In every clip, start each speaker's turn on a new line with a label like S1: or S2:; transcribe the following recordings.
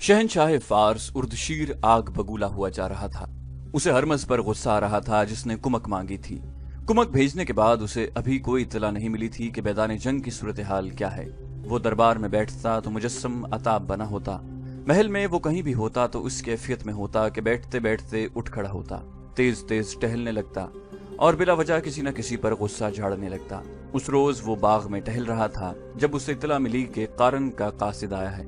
S1: शहनशाह फारस उर्दशीर आग बगूला हुआ जा रहा था। उसे हरमज पर गुस्सा आ रहा था जिसने कुमक मांगी थी। कुमक भेजने के बाद उसे अभी कोई इत्तला नहीं मिली थी कि मैदान जंग की सूरत हाल क्या है। वो दरबार में बैठता तो मुजस्सम अताब बना होता। महल में वो कहीं भी होता तो उस कैफियत में होता कि बैठते बैठते उठ खड़ा होता, तेज तेज टहलने लगता और बिला वजह किसी न किसी पर गुस्सा झाड़ने लगता। उस रोज वो बाग में टहल रहा था जब उसे इत्तला मिली कि कारन का कासिद आया है।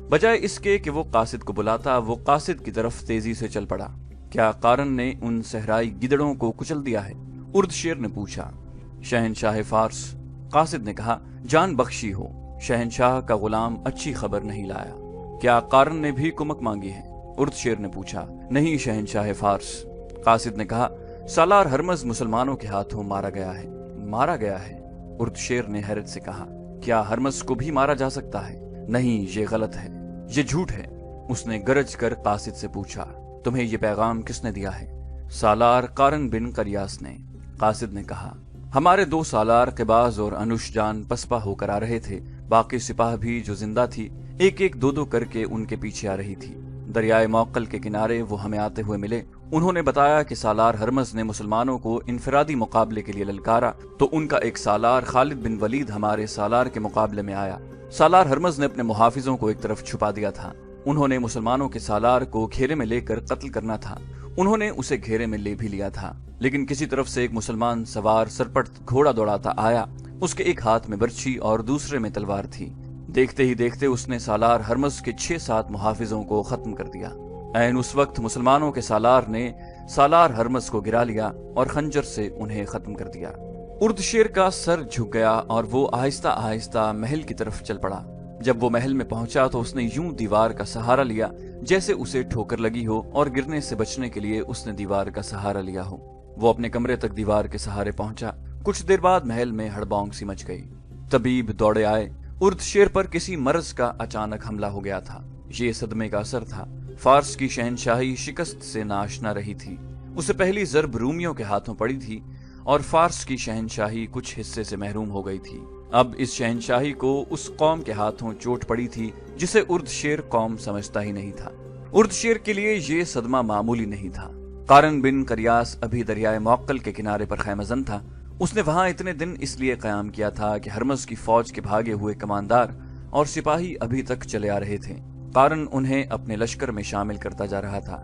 S1: बजाय इसके कि वो कासिद को बुलाता, वो कासिद की तरफ तेजी से चल पड़ा। क्या कारन ने उन सहराई गिदड़ों को कुचल दिया है? उर्दशेर ने पूछा। शहनशाह फारस, कासिद ने कहा, जान बख्शी हो, शहनशाह का गुलाम अच्छी खबर नहीं लाया। क्या कारन ने भी कुमक मांगी है? उर्दशेर ने पूछा। नहीं शहनशाह फारस, कासिद ने कहा, सालार हरमज मुसलमानों के हाथों मारा गया है। मारा गया है? उर्दशेर ने हैरत से कहा। क्या हरमज को भी मारा जा सकता है? नहीं, ये गलत है, ये झूठ है। उसने गरज कर कासिद से पूछा, तुम्हें ये पैगाम किसने दिया है? सालार कारन बिन करियास ने। कासिद ने कहा, हमारे दो सालार क़िबाज़ और अनुशजान पसपा होकर आ रहे थे। बाकी सिपाह भी जो जिंदा थी एक एक दो दो करके उनके पीछे आ रही थी। दरियाए मौक्कल के किनारे वो हमें आते हुए मिले। उन्होंने बताया कि सालार हरमज ने मुसलमानों को इनफरादी मुकाबले के लिए ललकारा तो उनका एक सालार खालिद बिन वलीद हमारे सालार के मुकाबले में आया। सालार हरमज ने अपने मुहाफिजों को एक तरफ छुपा दिया था। उन्होंने मुसलमानों के सालार को घेरे में लेकर कत्ल करना था। उन्होंने उसे घेरे में ले भी लिया था, लेकिन किसी तरफ से एक मुसलमान सवार सरपट घोड़ा दौड़ाता आया। उसके एक हाथ में बर्छी और दूसरे में तलवार थी। देखते ही देखते उसने सालार हरमज के 6-7 मुहाफिजों को खत्म कर दिया। ऐन उस वक्त मुसलमानों के सालार ने सालार हरमज को गिरा लिया और खंजर से उन्हें खत्म कर दिया। उर्दशेर का सर झुक गया और वो आहिस्ता आहिस्ता महल की तरफ चल पड़ा। जब वो महल में पहुंचा तो उसने यूं दीवार का सहारा लिया जैसे उसे ठोकर लगी हो, और गिरने से बचने के लिए उसने दीवार का सहारा लिया हो। वो अपने कमरे तक दीवार के सहारे पहुंचा। कुछ देर बाद महल में हड़बौंग सी मच गई। तबीब दौड़े आए। उर्दशेर पर किसी मर्ज का अचानक हमला हो गया था। ये सदमे का असर था। फारस की शहनशाही शिकस्त से नाआशना रही थी। उसे पहली ज़र्ब रूमियों के हाथों पड़ी थी और फारस की शहनशाही कुछ हिस्से से महरूम हो गई थी। अब इस शहनशाही को उस कौम के हाथों चोट पड़ी थी जिसे उर्दशेर कौम समझता ही नहीं था। उर्दशेर के लिए ये सदमा मामूली नहीं था। कारन बिन करियास अभी दरियाए मौक्कल के किनारे पर खैमजन था। उसने वहां इतने दिन इसलिए कयाम किया था कि हरमज की फौज के भागे हुए कमांडार और सिपाही अभी तक चले आ रहे थे। कारन उन्हें अपने लश्कर में शामिल करता जा रहा था।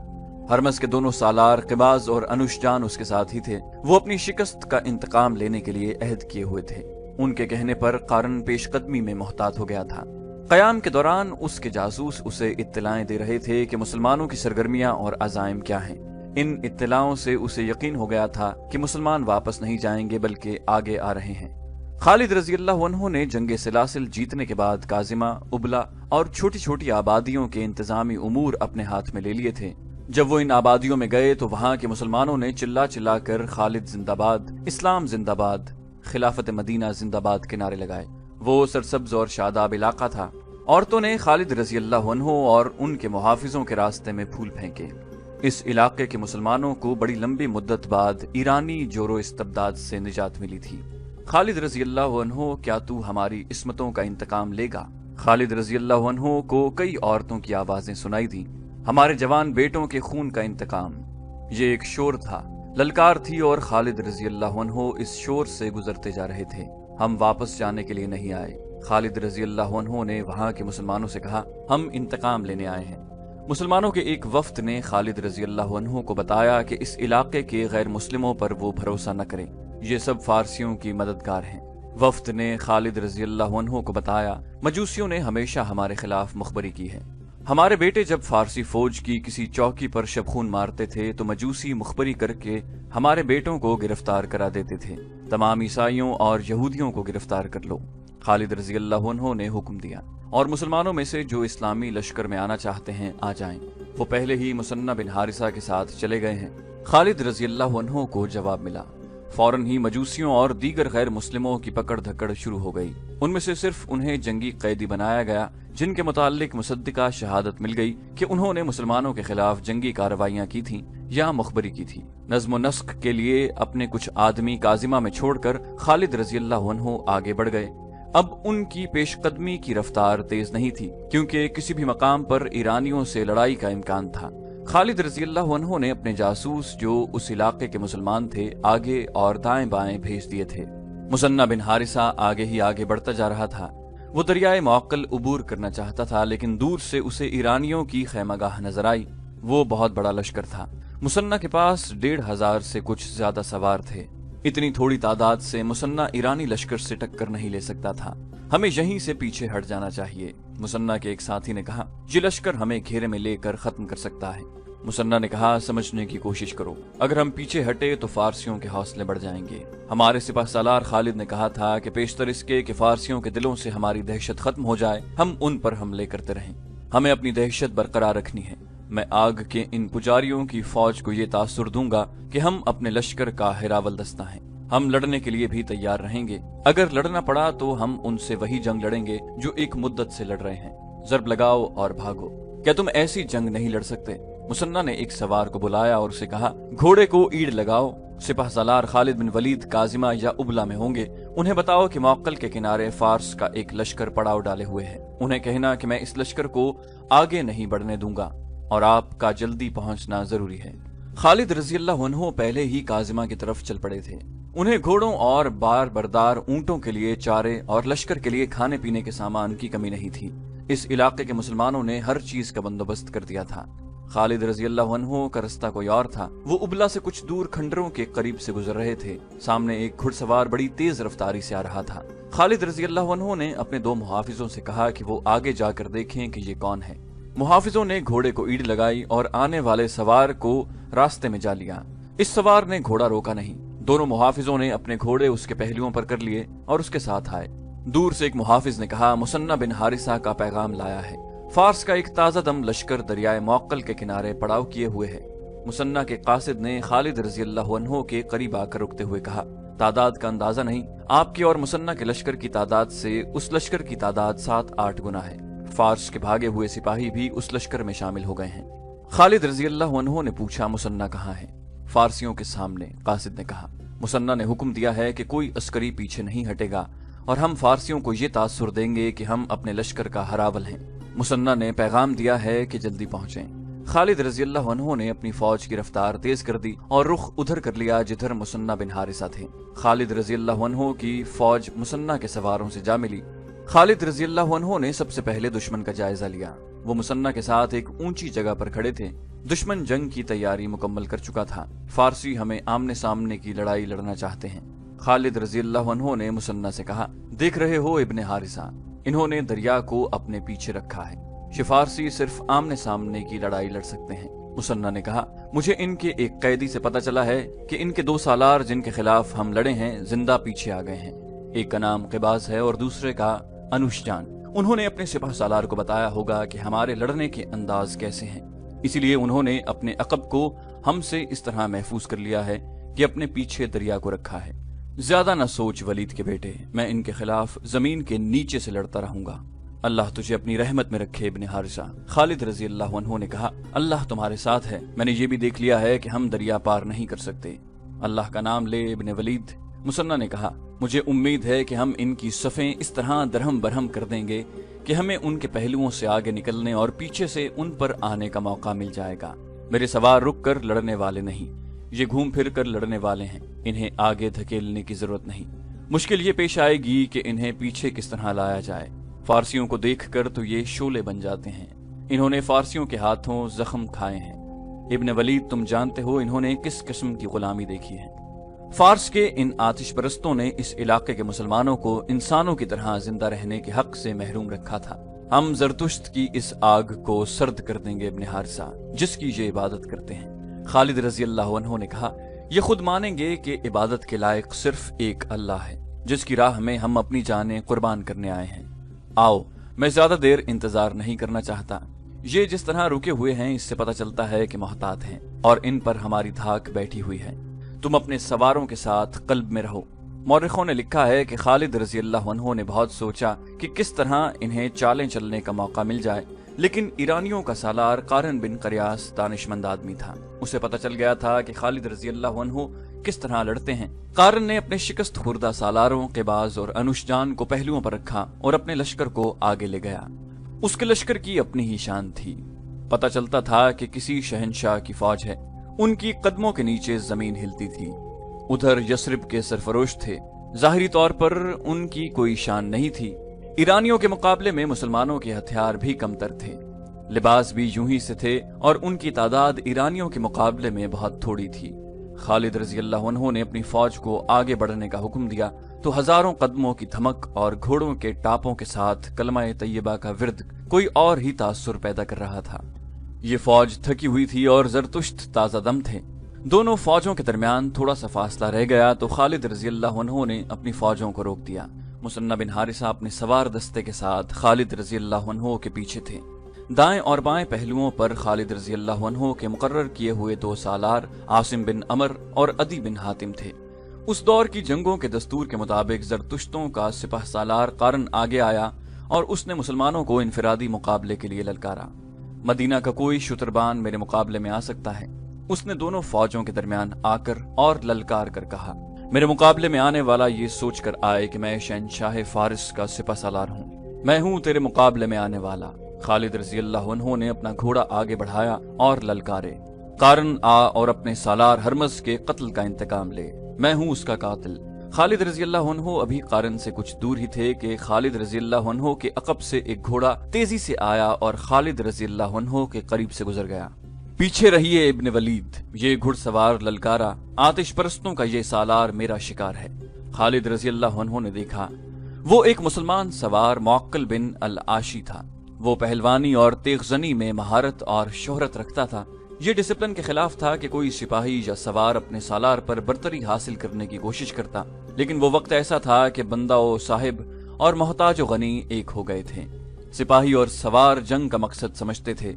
S1: हरमज के दोनों सालार क़िबाज़ और अनुशजान उसके साथ ही थे। वो अपनी शिकस्त का इंतकाम लेने के लिए अहद किए हुए थे। उनके कहने पर कारन पेशकदमी में मोहतात हो गया था। क़याम के दौरान उसके जासूस उसे इत्तलाएं दे रहे थे कि मुसलमानों की सरगर्मियां और अज़ाइम क्या हैं। इन इत्तलाओं से उसे यकीन हो गया था कि मुसलमान वापस नहीं जाएंगे बल्कि आगे आ रहे हैं। खालिद रज़ी अल्लाह अन्हु ने जंगे सिलासिल जीतने के बाद काजिमा, उबला और छोटी छोटी आबादियों के इंतजामी उमूर अपने हाथ में ले लिए थे। जब वो इन आबादियों में गए तो वहां के मुसलमानों ने चिल्ला चिल्ला कर खालिद जिंदाबाद, इस्लाम जिंदाबाद, खिलाफत मदीना जिंदाबाद के नारे लगाए। वो सरसब्ज और शादाब इलाका था। औरतों ने खालिद रज़ी अल्लाह अन्हु और उनके मुहाफिजों के रास्ते में फूल फेंके। इस इलाके के मुसलमानों को बड़ी लंबी मुद्दत बाद ईरानी जोरो इस्तबदाद से निजात मिली थी। खालिद रज़ी अल्लाह अन्हु, क्या तू हमारी इस्मतों का इंतकाम लेगा? खालिद रज़ी अल्लाह अन्हु को कई औरतों की आवाजें सुनाई दी। हमारे जवान बेटों के खून का इंतकाम। ये एक शोर था, ललकार थी, और खालिद रज़ी अल्लाह अन्हु इस शोर से गुजरते जा रहे थे। हम वापस जाने के लिए नहीं आए। खालिद रज़ी अल्लाह अन्हु ने वहां के मुसलमानों से कहा, हम इंतकाम लेने आए हैं। मुसलमानों के एक वफ्द ने खालिद रज़ी अल्लाह अन्हु को बताया कि इस इलाके के गैर मुस्लिमों पर वो भरोसा न करें, ये सब फारसियों की मददगार हैं। वफ्द ने खालिद रज़ी अल्लाह अन्हु को बताया, मजूसियों ने हमेशा हमारे खिलाफ मुखबरी की है। हमारे बेटे जब फारसी फौज की किसी चौकी पर शबखून मारते थे तो मजूसी मुखबरी करके हमारे बेटों को गिरफ्तार करा देते थे। तमाम ईसाइयों और यहूदियों को गिरफ्तार कर लो। खालिद रज़ी अल्लाह अन्हु ने हुक्म दिया, और मुसलमानों में से जो इस्लामी लश्कर में आना चाहते हैं आ जाएं। वो पहले ही मुसन्ना बिन हारिसा के साथ चले गए हैं। खालिद रज़ी अल्लाह अन्हु को जवाब मिला। फौरन ही मजूसियों और दीगर गैर मुस्लिमों की पकड़ धकड़ शुरू हो गई। उनमें से सिर्फ उन्हें जंगी कैदी बनाया गया जिनके मुताल्लिक मुसद्दिका शहादत मिल गई कि उन्होंने मुसलमानों के खिलाफ जंगी कार्रवाइयां की थीं या मुखबरी की थी। नज़्म नस्क के लिए अपने कुछ आदमी काजिमा में छोड़कर खालिद रज़ी अल्लाह अन्हु आगे बढ़ गए। अब उनकी पेशकदमी की रफ्तार तेज नहीं थी, क्योंकि किसी भी मकाम पर ईरानियों से लड़ाई का इम्कान था। खालिद रजी अल्लाह अन्हु ने अपने जासूस जो उस इलाके के मुसलमान थे आगे और दाएं बाएं भेज दिए थे। मुसन्ना बिन हारिसा आगे ही आगे बढ़ता जा रहा था। वो दरियाए मुअक्कल उबूर करना चाहता था, लेकिन दूर से उसे ईरानियों की खैमागाह नजर आई। वो बहुत बड़ा लश्कर था। मुसन्ना के पास 1500 से कुछ ज्यादा सवार थे। इतनी थोड़ी तादाद से मुसन्ना ईरानी लश्कर से टक्कर नहीं ले सकता था। हमें यहीं से पीछे हट जाना चाहिए, मुसन्ना के एक साथी ने कहा। ये लश्कर हमें घेरे में लेकर खत्म कर सकता है। मुसन्ना ने कहा, समझने की कोशिश करो, अगर हम पीछे हटे तो फारसियों के हौसले बढ़ जाएंगे। हमारे सिपह सालार खालिद ने कहा था कि पेशतर इसके कि फारसियों के दिलों से हमारी दहशत खत्म हो जाए, हम उन पर हमले करते रहें। हमें अपनी दहशत बरकरार रखनी है। मैं आग के इन पुजारियों की फौज को ये तासुर दूंगा कि हम अपने लश्कर का हिरावल दस्ता हैं। हम लड़ने के लिए भी तैयार रहेंगे। अगर लड़ना पड़ा तो हम उनसे वही जंग लड़ेंगे जो एक मुद्दत से लड़ रहे हैं। जरब लगाओ और भागो। क्या तुम ऐसी जंग नहीं लड़ सकते? मुसन्ना ने एक सवार को बुलाया और उसे कहा, घोड़े को ईड़ लगाओ। सिपह सालार खालिद बिन वलीद काजिमा या उबला में होंगे। उन्हें बताओ कि मुअक्कल के किनारे फारस का एक लश्कर पड़ाव डाले हुए है। उन्हें कहना कि मैं इस लश्कर को आगे नहीं बढ़ने दूंगा और आपका जल्दी पहुंचना जरूरी है। खालिद रजी अल्लाह अन्हु पहले ही काजिमा की तरफ चल पड़े थे। उन्हें घोड़ों और बार बरदार ऊंटों के लिए चारे और लश्कर के लिए खाने पीने के सामान की कमी नहीं थी। इस इलाके के मुसलमानों ने हर चीज का बंदोबस्त कर दिया था। खालिद रजी अल्लाह अन्हु का रास्ता कोई और था। वो उबला से कुछ दूर खंडरों के करीब से गुजर रहे थे। सामने एक घुड़सवार बड़ी तेज रफ्तारी से आ रहा था। खालिद रजी अल्लाह अन्हु ने अपने 2 मुहाफिजों से कहा कि वो आगे जाकर देखें कि ये कौन है। मुहाफिजों ने घोड़े को ईड़ लगाई और आने वाले सवार को रास्ते में जा लिया। इस सवार ने घोड़ा रोका नहीं। दोनों मुहाफिजों ने अपने घोड़े उसके पहलुओं पर कर लिए और उसके साथ आए। दूर से एक मुहाफिज ने कहा, मुसन्ना बिन हारिसा का पैगाम लाया है। फारस का एक ताजा दम लश्कर दरियाए मुअक्कल के किनारे पड़ाव किए हुए है। मुसन्ना के कासिद ने खालिद रजी अल्लाह अन्हु के करीब आकर रुकते हुए कहा, तादाद का अंदाजा नहीं, आपकी और मुसन्ना के लश्कर की तादाद से उस लश्कर की तादाद 7-8 गुना है। फारस के भागे हुए सिपाही भी उस लश्कर में शामिल हो गए हैं। खालिद रजी अल्लाह अन्हु ने पूछा, मुसन्ना कहाँ है? फारसियों के सामने, कासिद ने कहा। मुसन्ना ने हुक्म दिया है कि कोई अस्करी पीछे नहीं हटेगा और हम फारसियों को ये तासुर देंगे कि हम अपने लश्कर का हरावल हैं। मुसन्ना ने पैगाम दिया है कि जल्दी पहुंचें। खालिद रजी अल्लाह अन्हु ने अपनी फौज की रफ्तार तेज कर दी और रुख उधर कर लिया जिधर मुसन्ना बिन हारिसा थे। खालिद रजी अल्लाह अन्हु की फौज मुसन्ना के सवारों से जा मिली। खालिद रजी अल्लाह अन्हु ने सबसे पहले दुश्मन का जायजा लिया। वो मुसन्ना के साथ एक ऊंची जगह पर खड़े थे। दुश्मन जंग की तैयारी मुकम्मल कर चुका था। फारसी हमें आमने सामने की लड़ाई लड़ना चाहते हैं। खालिद रजी अल्लाह अन्हु ने मुसन्ना से कहा, देख रहे हो इब्ने हारिसा, इन्होंने दरिया को अपने पीछे रखा है। ये फारसी सिर्फ आमने सामने की लड़ाई लड़ सकते हैं। मुसन्ना ने कहा, मुझे इनके एक कैदी से पता चला है कि इनके 2 सालार जिनके खिलाफ हम लड़े हैं जिंदा पीछे आ गए हैं। एक का नाम क़िबास है और दूसरे का अनुशजान। उन्होंने अपने सिपह सालार को बताया होगा कि हमारे लड़ने के अंदाज कैसे हैं, इसीलिए उन्होंने अपने अकब को हमसे इस तरह महफूज कर लिया है कि अपने पीछे दरिया को रखा है। ज्यादा न सोच वलीद के बेटे, मैं इनके खिलाफ जमीन के नीचे से लड़ता रहूंगा। अल्लाह तुझे अपनी रहमत में रखे इब्ने हारिसा। खालिद रजी अल्लाह अन्हु ने कहा, अल्लाह तुम्हारे साथ है। मैंने ये भी देख लिया है कि हम दरिया पार नहीं कर सकते। अल्लाह का नाम ले इब्ने वलीद। मुसन्ना ने कहा, मुझे उम्मीद है कि हम इनकी सफ़ें इस तरह दरहम बरहम कर देंगे कि हमें उनके पहलुओं से आगे निकलने और पीछे से उन पर आने का मौका मिल जाएगा। मेरे सवार रुक कर लड़ने वाले नहीं, ये घूम फिर कर लड़ने वाले हैं। इन्हें आगे धकेलने की जरूरत नहीं। मुश्किल ये पेश आएगी कि इन्हें पीछे किस तरह लाया जाए। फारसियों को देखकर तो ये शोले बन जाते हैं। इन्होंने फारसियों के हाथों जख्म खाए हैं। इब्ने वलीद, तुम जानते हो इन्होंने किस किस्म की गुलामी देखी है। फारस के इन आतिश परस्तों ने इस इलाके के मुसलमानों को इंसानों की तरह जिंदा रहने के हक से महरूम रखा था। हम जरतुश्त की इस आग को सर्द कर देंगे इब्ने हारिसा, जिसकी ये इबादत करते हैं। खालिद रजी अल्लाह अन्हु ने कहा, ये खुद मानेंगे कि इबादत के लायक सिर्फ एक अल्लाह है, जिसकी राह में हम अपनी जानें कुर्बान करने आए हैं। आओ, मैं ज्यादा देर इंतजार नहीं करना चाहता। ये जिस तरह रुके हुए हैं इससे पता चलता है कि मोहतात हैं और इन पर हमारी धाक बैठी हुई है। तुम अपने सवारों के साथ कल्ब में रहो। मौरिखों ने लिखा है कि खालिद रजी अल्लाह अन्हु ने बहुत सोचा कि किस तरह इन्हें चालें चलने का मौका मिल जाए, लेकिन ईरानियों का सालार कारन बिन करियास दानिशमंद आदमी था। उसे पता चल गया था कि खालिद रजी अल्लाह अन्हु किस तरह लड़ते हैं। कारन ने अपने शिकस्त खुर्दा सालारों क़िबाज़ और अनुशजान को पहलुओं पर रखा और अपने लश्कर को आगे ले गया। उसके लश्कर की अपनी ही शान थी। पता चलता था कि किसी शहनशाह की फौज है। उनकी कदमों के नीचे जमीन हिलती थी। उधर यसरिब के सरफरोश थे। जाहिरी तौर पर उनकी कोई शान नहीं थी। ईरानियों के मुकाबले में मुसलमानों के हथियार भी कमतर थे। लिबास भी यूं ही से थे और उनकी तादाद ईरानियों के मुकाबले में बहुत थोड़ी थी। खालिद रज़ी अल्लाह अन्हु ने अपनी फौज को आगे बढ़ने का हुक्म दिया तो हजारों कदमों की धमक और घोड़ों के टापों के साथ कलमा तैयबा का विर्द कोई और ही तासुर पैदा कर रहा था। ये फौज थकी हुई थी और जरतुश्त ताजा दम थे। दोनों फौजों के दरमियान थोड़ा सा फासला रह गया तो खालिद रज़ी अल्लाह अन्हु ने अपनी फौजों को रोक दिया। मुसन्ना बिन हारिसा अपने सवार दस्ते के साथ खालिद रज़ी अल्लाह अन्हु के पीछे थे। दाएं और बाएं पहलुओं पर खालिद रज़ी अल्लाह अन्हु के मुकर्रर किए हुए 2 सालार आसिम बिन अमर और अदी बिन हातिम थे। उस दौर की जंगों के दस्तूर के मुताबिक जरतुश्तों का सिपह सालार कारन आगे आया और उसने मुसलमानों को इनफिरादी मुकाबले के लिए ललकारा। मदीना का कोई शुतरबान मेरे मुकाबले में आ सकता है, उसने दोनों फौजों के दरमियान आकर और ललकार कर कहा। मेरे मुकाबले में आने वाला ये सोचकर आए कि मैं शहनशाह फारिस का सिपह सालार हूँ। मैं हूँ तेरे मुकाबले में आने वाला। खालिद रज़ी अल्लाह अन्हु ने अपना घोड़ा आगे बढ़ाया और ललकारे, कारन आ और अपने सालार हरमज के कत्ल का इंतकाम ले, मैं हूँ उसका कातिल। खालिद रज़ी अल्लाह अन्हु अभी कारन से कुछ दूर ही थे कि खालिद रज़ी अल्लाह अन्हु के अकब से एक घोड़ा तेजी से आया और खालिद रज़ी अल्लाह अन्हु के करीब से गुजर गया। पीछे रहिए इब्न वलीद, ये घुड़सवार ललकारा, आतिश परस्तों का ये सालार मेरा शिकार है। खालिद रज़ी अल्लाह अन्हु ने देखा, वो एक मुसलमान सवार मुअक्किल बिन अल आशी था। वो पहलवानी और तेगजनी में महारत और शोहरत रखता था। ये डिसिप्लिन के खिलाफ था कि कोई सिपाही या सवार अपने सालार पर बरतरी हासिल करने की कोशिश करता, लेकिन वो वक्त ऐसा था कि बंदा ओ साहिब और मोहताज व गनी एक हो गए थे। सिपाही और सवार जंग का मकसद समझते थे।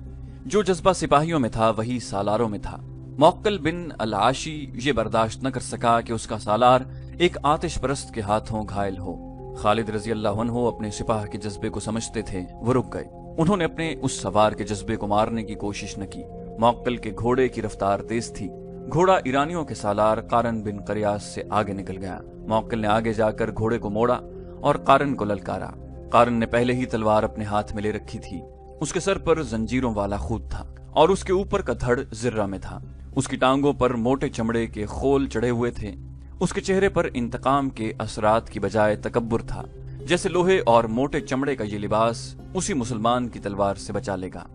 S1: जो जज्बा सिपाहियों में था वही सालारों में था। मुअक्किल बिन अल आशी ये बर्दाश्त न कर सका कि उसका सालार एक आतिश परस्त के हाथों घायल हो। खालिद रज़ी अल्लाह अन्हु अपने सिपाह के जज्बे को समझते थे। वो रुक गए। उन्होंने अपने उस सवार के जज्बे को मारने की कोशिश न की। मुअक्किल के घोड़े की रफ्तार तेज थी। घोड़ा ईरानियों के सालार कारन बिन करियास से आगे निकल गया। मुअक्किल ने आगे जाकर घोड़े को मोड़ा और कारन को ललकारा। कारन ने पहले ही तलवार अपने हाथ में ले रखी थी। उसके सर पर जंजीरों वाला खूद था और उसके ऊपर का धड़ जिर्रा में था। उसकी टांगों पर मोटे चमड़े के खोल चढ़े हुए थे। उसके चेहरे पर इंतकाम के असरात की बजाय तकब्बुर था, जैसे लोहे और मोटे चमड़े का ये लिबास उसी मुसलमान की तलवार से बचा लेगा।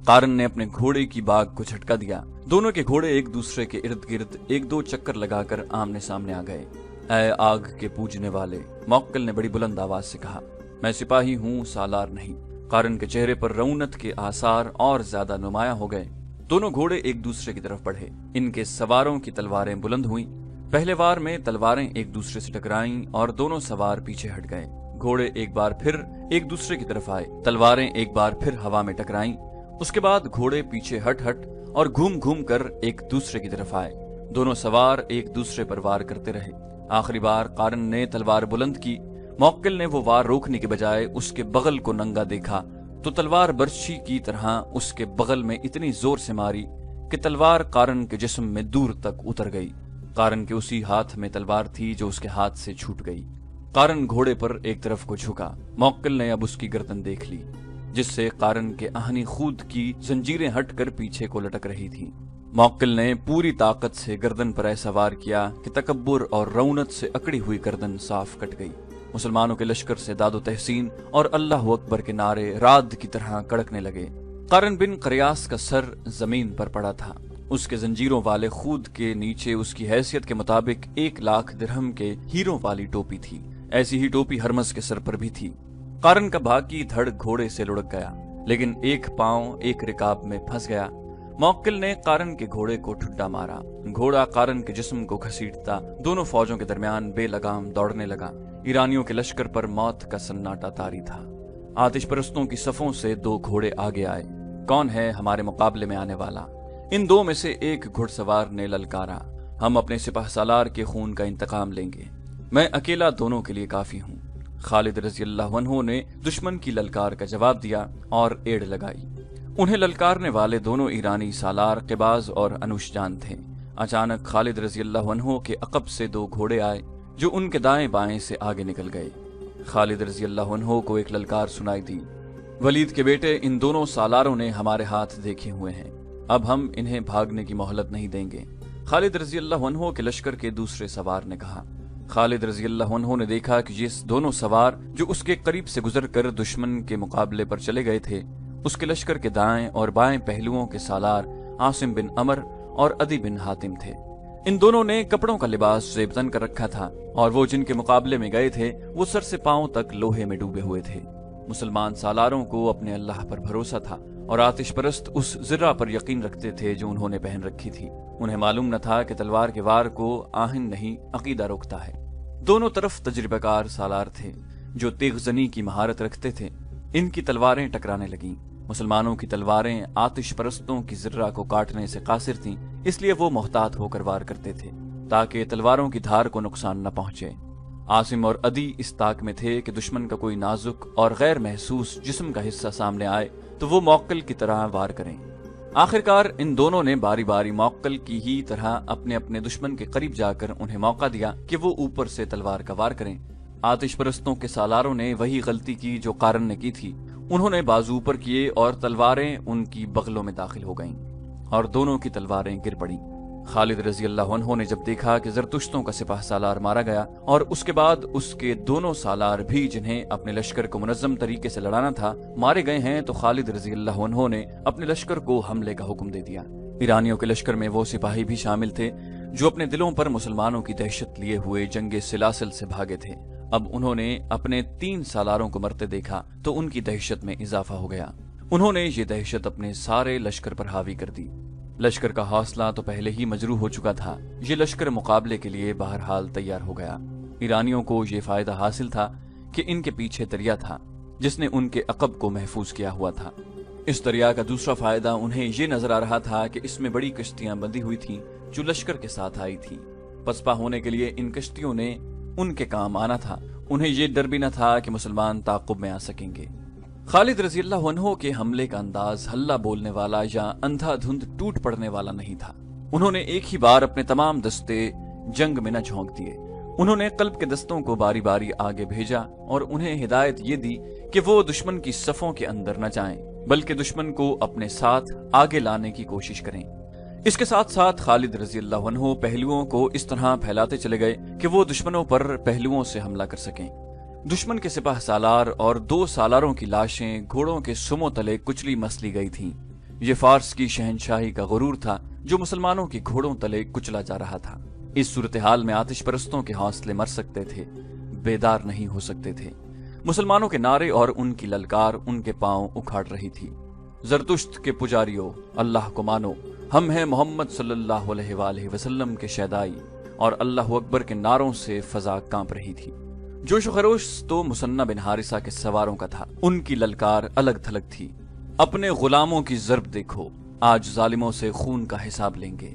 S1: कारन ने अपने घोड़े की बाग को झटका दिया। दोनों के घोड़े एक दूसरे के इर्द गिर्द 1-2 चक्कर लगाकर आमने सामने आ गए। ऐ आग के पूजने वाले, मुअक्किल ने बड़ी बुलंद आवाज से कहा, मैं सिपाही हूँ, सालार नहीं। कारन के चेहरे पर रौनत के आसार और ज्यादा नुमाया हो गए। दोनों घोड़े एक दूसरे की तरफ बढ़े। इनके सवारों की तलवारें बुलंद हुई। पहले वार में तलवारें एक दूसरे से टकराईं और दोनों सवार पीछे हट गए। घोड़े एक बार फिर एक दूसरे की तरफ आए। तलवारें एक बार फिर हवा में टकराईं। उसके बाद घोड़े पीछे हट हट और घूम घूम कर एक दूसरे की तरफ आए। दोनों सवार एक दूसरे पर वार करते रहे। आखिरी बार कारन ने तलवार बुलंद की। मुअक्किल ने वो वार रोकने के बजाय उसके बगल को नंगा देखा तो तलवार बर्छी की तरह उसके बगल में इतनी जोर से मारी कि तलवार कारन के जिस्म में दूर तक उतर गई। कारन के उसी हाथ में तलवार थी जो उसके हाथ से छूट गई। कारन घोड़े पर एक तरफ को झुका। मुअक्किल ने अब उसकी गर्दन देख ली, जिससे कारन के आहनी खूद की जंजीरें हटकर पीछे को लटक रही थीं। मुअक्किल ने पूरी ताकत से गर्दन पर ऐसा वार किया कि तकब्बुर और रौनत से अकड़ी हुई गर्दन साफ कट गई। मुसलमानों के लश्कर से दादो तहसीन और अल्लाह अकबर के नारे राद की तरह कड़कने लगे। कारन बिन करियास का सर जमीन पर पड़ा था। उसके जंजीरों वाले खूद के नीचे उसकी हैसियत के मुताबिक 1,00,000 दिरहम के हीरों वाली टोपी थी। ऐसी ही टोपी हरमज के सर पर भी थी। कारन का बाकी धड़ घोड़े से लुढ़क गया, लेकिन एक पांव एक रिकाब में फंस गया। मुअक्किल ने कारन के घोड़े को ठुड्डा मारा। घोड़ा कारन के जिस्म को घसीटता दोनों फौजों के दरमियान बेलगाम दौड़ने लगा। ईरानियों के लश्कर पर मौत का सन्नाटा तारी था। आतिश परस्तों की सफों से 2 घोड़े आगे आए। कौन है हमारे मुकाबले में आने वाला? इन 2 में से एक घुड़सवार ने ललकारा, हम अपने सिपाह सालार के खून का इंतकाम लेंगे। मैं अकेला दोनों के लिए काफी हूँ। खालिद रज़ी अल्लाह अन्हु ने दुश्मन की ललकार का जवाब दिया और एड़ लगाई। उन्हें ललकारने वाले दोनों ईरानी सालार क़िबाज़ और अनुशजान थे। अचानक खालिद रजी अल्लाह अन्हु के अकब से 2 घोड़े आए जो उनके दाएं बाएं से आगे निकल गए। खालिद रजी अल्लाह अन्हु को एक ललकार सुनाई दी, वलीद के बेटे, इन दोनों सालारों ने हमारे हाथ देखे हुए हैं, अब हम इन्हें भागने की मोहलत नहीं देंगे। खालिद रजी अल्लाह अन्हु के लश्कर के दूसरे सवार ने कहा। खालिद रजी अल्लाह अन्हु ने देखा कि ये दोनों सवार जो उसके करीब से गुजरकर दुश्मन के मुकाबले पर चले गए थे, उसके लश्कर के दाएं और बाएं पहलुओं के सालार आसिम बिन अमर और अदी बिन हातिम थे। इन दोनों ने कपड़ों का लिबास जेबतन कर रखा था और वो जिनके मुकाबले में गए थे वो सर से पांव तक लोहे में डूबे हुए थे। मुसलमान सालारों को अपने अल्लाह पर भरोसा था और आतिश परस्त उस ज़र्रा पर यकीन रखते थे जो उन्होंने पहन रखी थी। उन्हें मालूम न था कि तलवार के वार को आहिन नहीं अकीदा रोकता है। दोनों तरफ तजर्बेकार सालार थे जो तेगजनी की महारत रखते थे। इनकी तलवारें टकराने लगीं। मुसलमानों की तलवारें आतिश परस्तों की ज़र्रा को काटने से कासिर थीं, इसलिए वो मोहतात होकर वार करते थे ताकि तलवारों की धार को नुकसान न पहुंचे। आसिम और अदी इस ताक में थे कि दुश्मन का कोई नाजुक और गैर महसूस जिस्म का हिस्सा सामने आए तो वो मौक्कल की तरह वार करें। आखिरकार इन दोनों ने बारी बारी मौक्कल की ही तरह अपने अपने दुश्मन के करीब जाकर उन्हें मौका दिया कि वो ऊपर से तलवार का वार करें। आतिश परस्तों के सालारों ने वही गलती की जो कारन ने की थी। उन्होंने बाजू ऊपर किए और तलवारें उनकी बगलों में दाखिल हो गईं और दोनों की तलवारें गिर पड़ी। खालिद रजी अल्लाह अन्हु ने जब देखा कि जरतुश्तों का सिपाह सालार मारा गया और उसके बाद उसके दोनों सालार भी जिन्हें अपने लश्कर को मुनज़्ज़म तरीके से लड़ाना था मारे गए हैं, तो खालिद रजी अल्लाह अन्हु ने अपने लश्कर को हमले का हुक्म दे दिया। ईरानियों के लश्कर में वो सिपाही भी शामिल थे जो अपने दिलों पर मुसलमानों की दहशत लिए हुए जंगे सिलासिल से भागे थे। अब उन्होंने अपने 3 सालारों को मरते देखा तो उनकी दहशत में इजाफा हो गया। उन्होंने ये दहशत अपने सारे लश्कर पर हावी कर दी। लश्कर का हौसला तो पहले ही मजरूह हो चुका था। ये लश्कर मुकाबले के लिए बहरहाल तैयार हो गया। ईरानियों को ये फायदा हासिल था कि इनके पीछे दरिया था जिसने उनके अकब को महफूज किया हुआ था। इस दरिया का दूसरा फायदा उन्हें ये नजर आ रहा था कि इसमें बड़ी कश्तियां बंधी हुई थीं जो लश्कर के साथ आई थीं। पसपा होने के लिए इन कश्तियों ने उनके काम आना था। उन्हें ये डर भी न था कि मुसलमान ताक़ुब में आ सकेंगे। खालिद रजी अल्लाह अन्हु के हमले का अंदाज हल्ला बोलने वाला या अंधाधुंध टूट पड़ने वाला नहीं था। उन्होंने एक ही बार अपने तमाम दस्ते जंग में न झोंक दिए। उन्होंने कल्ब के दस्तों को बारी बारी आगे भेजा और उन्हें हिदायत ये दी कि वो दुश्मन की सफों के अंदर न जाएं, बल्कि दुश्मन को अपने साथ आगे लाने की कोशिश करें। इसके साथ साथ खालिद रजी अल्लाह अन्हु पहलुओं को इस तरह फैलाते चले गए कि वो दुश्मनों पर पहलुओं से हमला कर सकें। दुश्मन के सिपाह सालार और 2 सालारों की लाशें घोड़ों के सुमों तले कुचली मसली गई थीं। ये फारस की शहनशाही का गुरूर था जो मुसलमानों की घोड़ों तले कुचला जा रहा था। इस सूरत हाल में आतिश परस्तों के हौसले मर सकते थे, बेदार नहीं हो सकते थे। मुसलमानों के नारे और उनकी ललकार उनके पांव उखाड़ रही थी। जरतुश्त के पुजारियों, अल्लाह को मानो, हम हैं मोहम्मद सल्लल्लाहु अलैहि वसल्लम के शहदाई, और अल्लाह अकबर के नारों से फजा कांप रही थी। जोश खरोश तो मुसन्ना बिन हारिसा के सवारों का था। उनकी ललकार अलग थलग थी। अपने गुलामों की ज़र्ब देखो, आज जालिमों से खून का हिसाब लेंगे।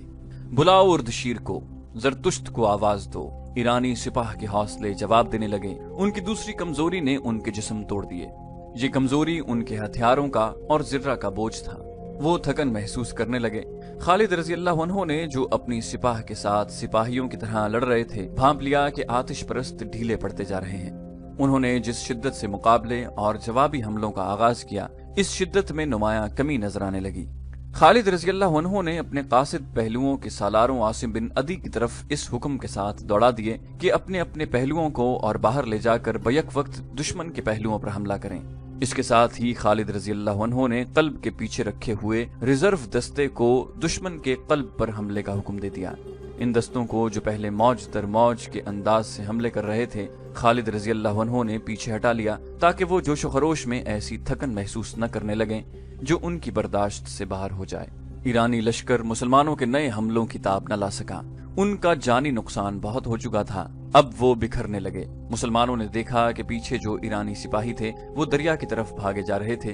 S1: बुलाओ उर्दशीर को, जरतुश्त को आवाज दो। ईरानी सिपाह के हौसले जवाब देने लगे। उनकी दूसरी कमजोरी ने उनके जिस्म तोड़ दिए। ये कमजोरी उनके हथियारों का और ज़र्रा का बोझ था। वो थकन महसूस करने लगे। खालिद रजी अल्लाह अन्हु ने जो अपनी सिपाह के साथ सिपाहियों की तरह लड़ रहे थे, भांप लिया कि आतिश परस्त ढीले पड़ते जा रहे हैं। उन्होंने जिस शिद्दत से मुकाबले और जवाबी हमलों का आगाज किया, इस शिद्दत में नुमाया कमी नजर आने लगी। खालिद रजी अल्लाह अन्हु ने अपने कासिद पहलुओं के सालारों आसिम बिन अदी की तरफ इस हुक्म के साथ दौड़ा दिए कि अपने अपने पहलुओं को और बाहर ले जाकर बैक वक्त दुश्मन के पहलुओं पर हमला करें। इसके साथ ही खालिद रजी अल्लाह अन्हु ने कल्ब के पीछे रखे हुए रिजर्व दस्ते को दुश्मन के कल्ब पर हमले का हुक्म दे दिया। इन दस्तों को जो पहले मौज दर मौज के अंदाज से हमले कर रहे थे, खालिद रजी अल्लाह अन्हु ने पीछे हटा लिया ताकि वो जोशो खरोश में ऐसी थकन महसूस न करने लगे जो उनकी बर्दाश्त से बाहर हो जाए। ईरानी लश्कर मुसलमानों के नए हमलों की ताब न ला सका। उनका जानी नुकसान बहुत हो चुका था। अब वो बिखरने लगे। मुसलमानों ने देखा कि पीछे जो ईरानी सिपाही थे वो दरिया की तरफ भागे जा रहे थे।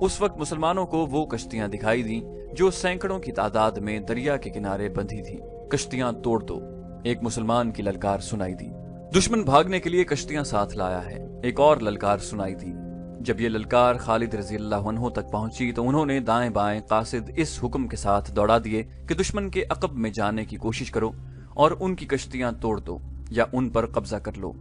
S1: उस वक्त मुसलमानों को वो कश्तियां दिखाई दी जो सैकड़ों की तादाद में दरिया के किनारे बंधी थी। कश्तियां तोड़ दो, एक मुसलमान की ललकार सुनाई दी। दुश्मन भागने के लिए कश्तियां साथ लाया है, एक और ललकार सुनाई दी। جب یہ للکار خالد رضی اللہ عنہ تک پہنچی تو انہوں نے دائیں بائیں قاصد اس حکم کے ساتھ دوڑا دیے کہ دشمن کے عقب میں جانے کی کوشش کرو اور ان کی کشتیاں توڑ دو یا ان پر قبضہ کر لو۔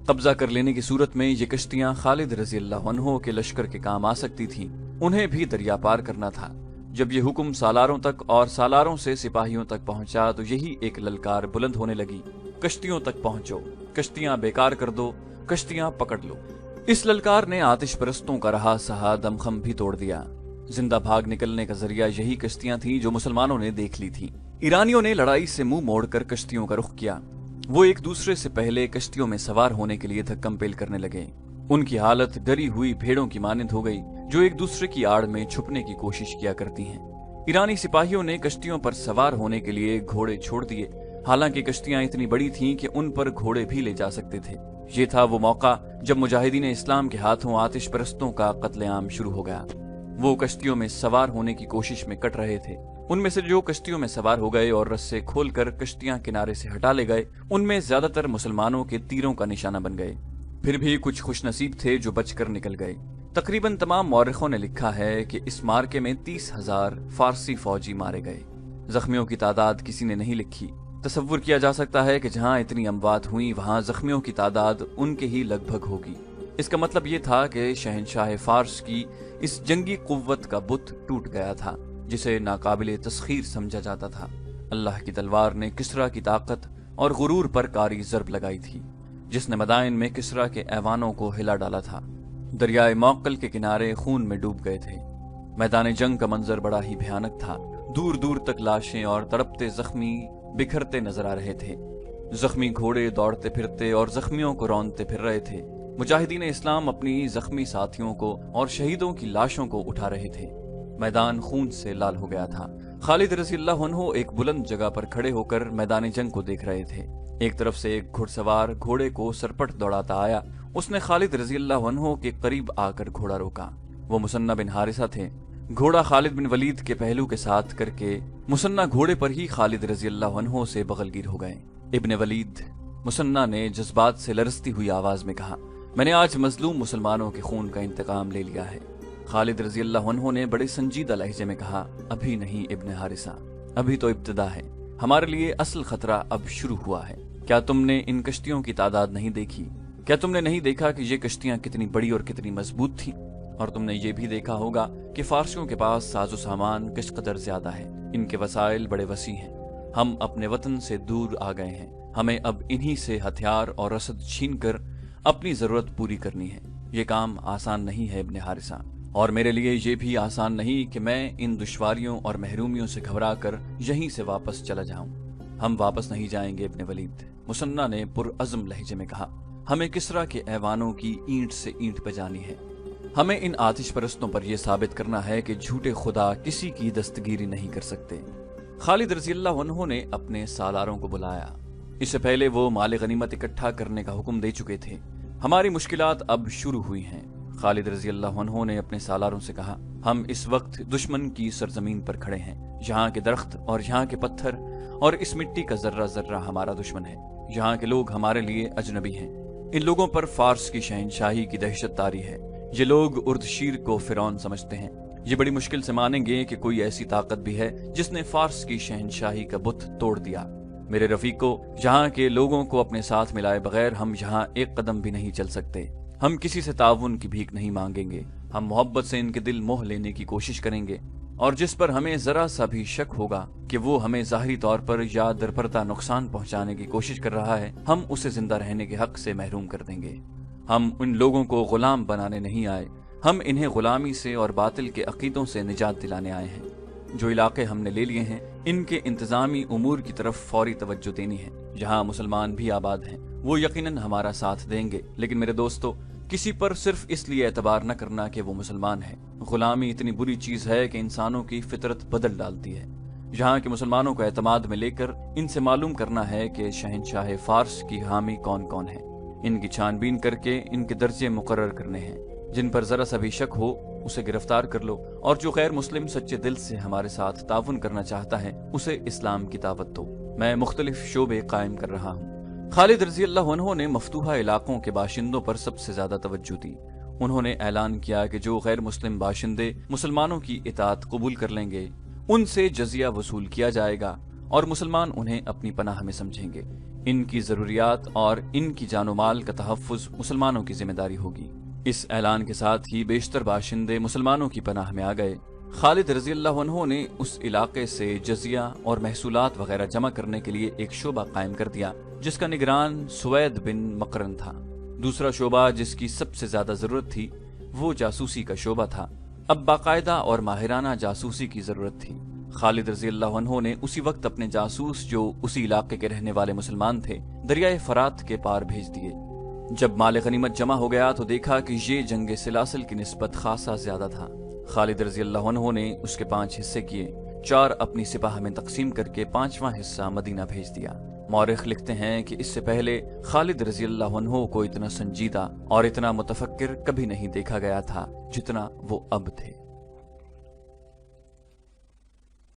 S1: قبضہ کر لینے کی صورت میں یہ کشتیاں خالد رضی اللہ عنہ کے لشکر کے کام آ سکتی تھیں، انہیں بھی دریا پار کرنا تھا۔ جب یہ حکم سالاروں تک اور سالاروں سے سپاہیوں تک پہنچا تو یہی ایک للکار بلند ہونے لگی، کشتیوں تک پہنچو، کشتیاں بیکار کر دو، کشتیاں پکڑ لو۔ اس للکار نے آتش پرستوں کا رہا سہا دمخم بھی توڑ دیا۔ زندہ بھاگ نکلنے کا ذریعہ یہی کشتیاں تھیں جو مسلمانوں نے دیکھ لی تھیں۔ ایرانیوں نے لڑائی سے منہ موڑ کر کشتیوں کا رخ کیا۔ وہ ایک دوسرے سے پہلے کشتیوں میں سوار ہونے کے لیے دھکم پیل کرنے لگے۔ ان کی حالت ڈری ہوئی بھیڑوں کی مانند ہو گئی جو ایک دوسرے کی آڑ میں چھپنے کی کوشش کیا کرتی ہیں۔ ایرانی سپاہیوں نے کشتیوں پر سوار ہونے کے لیے گھوڑے چھوڑ دیے، حالانکہ کشتیاں اتنی بڑی تھیں کہ ان پر گھوڑے بھی لے جا سکتے تھے۔ یہ تھا وہ موقع جب مجاہدین اسلام کے ہاتھوں آتش پرستوں کا قتل عام شروع ہو گیا۔ وہ کشتیوں میں سوار ہونے کی کوشش میں کٹ رہے تھے۔ ان میں سے جو کشتیوں میں سوار ہو گئے اور رسے کھول کر کشتیاں کنارے سے ہٹا لے گئے، ان میں زیادہ تر مسلمانوں کے تیروں کا نشانہ بن گئے۔ پھر بھی کچھ خوش نصیب تھے جو بچ کر نکل گئے۔ تقریباً تمام مورخوں نے لکھا ہے کہ اس مارکے میں 30,000 فارسی فوجی مارے گئے۔ زخمیوں کی تعداد کسی نے نہیں لکھی۔ تصور کیا جا سکتا ہے کہ جہاں اتنی اموات ہوئیں وہاں زخمیوں کی تعداد ان کے ہی لگ بھگ ہوگی۔ اس کا مطلب یہ تھا کہ شہنشاہ فارس کی اس جنگی قوت کا بت ٹوٹ گیا تھا جسے ناقابل تسخیر سمجھا جاتا تھا۔ اللہ کی تلوار نے کسریٰ کی طاقت اور غرور پر کاری ضرب لگائی تھی، جس نے مدائن میں کسریٰ کے ایوانوں کو ہلا ڈالا تھا۔ دریائے موقل کے کنارے خون میں ڈوب گئے تھے۔ میدان جنگ کا منظر بڑا ہی بھیانک تھا۔ دور دور تک لاشیں اور تڑپتے زخمی بکھرتے نظر آ رہے تھے۔ زخمی گھوڑے دوڑتے پھرتے اور زخمیوں کو رونتے پھر رہے تھے۔ مجاہدین اسلام اپنی زخمی ساتھیوں کو اور شہیدوں کی لاشوں کو اٹھا رہے تھے۔ میدان خون سے لال ہو گیا تھا۔ خالد رضی اللہ عنہ ایک بلند جگہ پر کھڑے ہو کر میدان جنگ کو دیکھ رہے تھے۔ ایک طرف سے ایک گھڑ سوار گھوڑے کو سرپٹ دوڑاتا آیا۔ اس نے خالد رضی اللہ عنہ کے قریب آ کر گھوڑا روکا۔ وہ مثنہ بن حارثہ تھے۔ گھوڑا خالد بن ولید کے پہلو کے ساتھ کر کے مثنہ گھوڑے پر ہی خالد رضی اللہ عنہ سے بغل گیر ہو گئے۔ ابن ولید، مثنہ نے جذبات سے لرزتی ہوئی آواز میں کہا، میں نے آج مظلوم مسلمانوں کے خون کا انتقام لے لیا ہے۔ خالد رضی اللہ عنہ نے بڑے سنجیدہ لہجے میں کہا، ابھی نہیں ابن حارثہ، ابھی تو ابتدا ہے، ہمارے لیے اصل خطرہ اب شروع ہوا ہے۔ کیا تم نے ان کشتیوں کی تعداد نہیں دیکھی؟ کیا تم نے نہیں دیکھا کہ یہ کشتیاں کتنی بڑی اور کتنی مضبوط تھیں؟ اور تم نے یہ بھی دیکھا ہوگا کہ فارسیوں کے پاس ساز و سامان کس قدر زیادہ ہے، ان کے وسائل بڑے وسیع ہیں۔ ہم اپنے وطن سے دور آ گئے ہیں، ہمیں اب انہی سے ہتھیار اور رسد چھین کر اپنی ضرورت پوری کرنی ہے۔ یہ کام آسان نہیں ہے ابن حارثہ، اور میرے لیے یہ بھی آسان نہیں کہ میں ان دشواریوں اور محرومیوں سے گھبرا کر یہیں سے واپس چلا جاؤں۔ ہم واپس نہیں جائیں گے ابن ولید، مثنہ نے پرعزم لہجے میں کہا۔ ہمیں کسریٰ کے ایوانوں کی اینٹ سے اینٹ بجانی ہے۔ ہمیں ان آتش پرستوں پر یہ ثابت کرنا ہے کہ جھوٹے خدا کسی کی دستگیری نہیں کر سکتے۔ خالد رضی اللہ عنہ نے اپنے سالاروں کو بلایا۔ اس سے پہلے وہ مال غنیمت اکٹھا کرنے کا حکم دے چکے تھے۔ ہماری مشکلات اب شروع ہوئی ہیں۔ خالد رضی اللہ عنہ نے اپنے سالاروں سے کہا، ہم اس وقت دشمن کی سرزمین پر کھڑے ہیں۔ یہاں کے درخت اور یہاں کے پتھر اور اس مٹی کا ذرہ ذرہ ہمارا دشمن ہے۔ یہاں کے لوگ ہمارے لیے اجنبی ہیں۔ ان لوگوں پر فارس کی شہنشاہی کی دہشت طاری ہے۔ یہ لوگ اردشیر کو فرعون سمجھتے ہیں۔ یہ بڑی مشکل سے مانیں گے کہ کوئی ایسی طاقت بھی ہے جس نے فارس کی شہنشاہی کا بت توڑ دیا۔ میرے رفیقو، یہاں کے لوگوں کو اپنے ساتھ ملائے بغیر ہم یہاں ایک قدم بھی نہیں چل سکتے۔ ہم کسی سے تعاون کی بھیک نہیں مانگیں گے۔ ہم محبت سے ان کے دل موہ لینے کی کوشش کریں گے، اور جس پر ہمیں ذرا سا بھی شک ہوگا کہ وہ ہمیں ظاہری طور پر یا درپردہ نقصان پہنچانے کی کوشش کر رہا ہے، ہم اسے زندہ رہنے کے حق سے محروم کر دیں گے۔ ہم ان لوگوں کو غلام بنانے نہیں آئے، ہم انہیں غلامی سے اور باطل کے عقیدوں سے نجات دلانے آئے ہیں۔ جو علاقے ہم نے لے لیے ہیں، ان کے انتظامی امور کی طرف فوری توجہ دینی ہے۔ جہاں مسلمان بھی آباد ہیں، وہ یقیناً ہمارا ساتھ دیں گے، لیکن میرے دوستو، کسی پر صرف اس لیے اعتبار نہ کرنا کہ وہ مسلمان ہے۔ غلامی اتنی بری چیز ہے کہ انسانوں کی فطرت بدل ڈالتی ہے۔ یہاں کے مسلمانوں کو اعتماد میں لے کر ان سے معلوم کرنا ہے کہ شہنشاہ فارس کی حامی کون کون ہے۔ ان کی چھان بین کر کے ان کے درجے مقرر کرنے ہیں۔ جن پر ذرا سا بھی شک ہو اسے گرفتار کر لو، اور جو غیر مسلم سچے دل سے ہمارے ساتھ تعاون کرنا چاہتا ہے اسے اسلام کی دعوت دو۔ میں مختلف شعبے قائم کر رہا ہوں۔ خالد رضی اللہ عنہ نے مفتوحہ علاقوں کے باشندوں پر سب سے زیادہ توجہ دی۔ انہوں نے اعلان کیا کہ جو غیر مسلم باشندے مسلمانوں کی اطاعت قبول کر لیں گے ان سے جزیہ وصول کیا جائے گا اور مسلمان انہیں اپنی پناہ میں سمجھیں گے۔ ان کی ضروریات اور ان کی جان و مال کا تحفظ مسلمانوں کی ذمہ داری ہوگی۔ اس اعلان کے ساتھ ہی بیشتر باشندے مسلمانوں کی پناہ میں آ گئے۔ خالد رضی اللہ عنہ نے اس علاقے سے جزیہ اور محصولات وغیرہ جمع کرنے کے لیے ایک شعبہ قائم کر دیا جس کا نگران سوید بن مقرن تھا۔ دوسرا شعبہ جس کی سب سے زیادہ ضرورت تھی وہ جاسوسی کا شعبہ تھا۔ اب باقاعدہ اور ماہرانہ جاسوسی کی ضرورت تھی۔ خالد رضی اللہ عنہ نے اسی وقت اپنے جاسوس جو اسی علاقے کے رہنے والے مسلمان تھے دریائے فرات کے پار بھیج دیے۔ جب مال غنیمت جمع ہو گیا تو دیکھا کہ یہ جنگ سلاسل کی نسبت خاصا زیادہ تھا۔ خالد رضی اللہ عنہ نے اس کے 5 حصے کیے، 4 اپنی سپاہ میں تقسیم کر کے 5واں حصہ مدینہ بھیج دیا۔ مورخ لکھتے ہیں کہ اس سے پہلے خالد رضی اللہ عنہ کو اتنا سنجیدہ اور اتنا متفکر کبھی نہیں دیکھا گیا تھا جتنا وہ اب تھے۔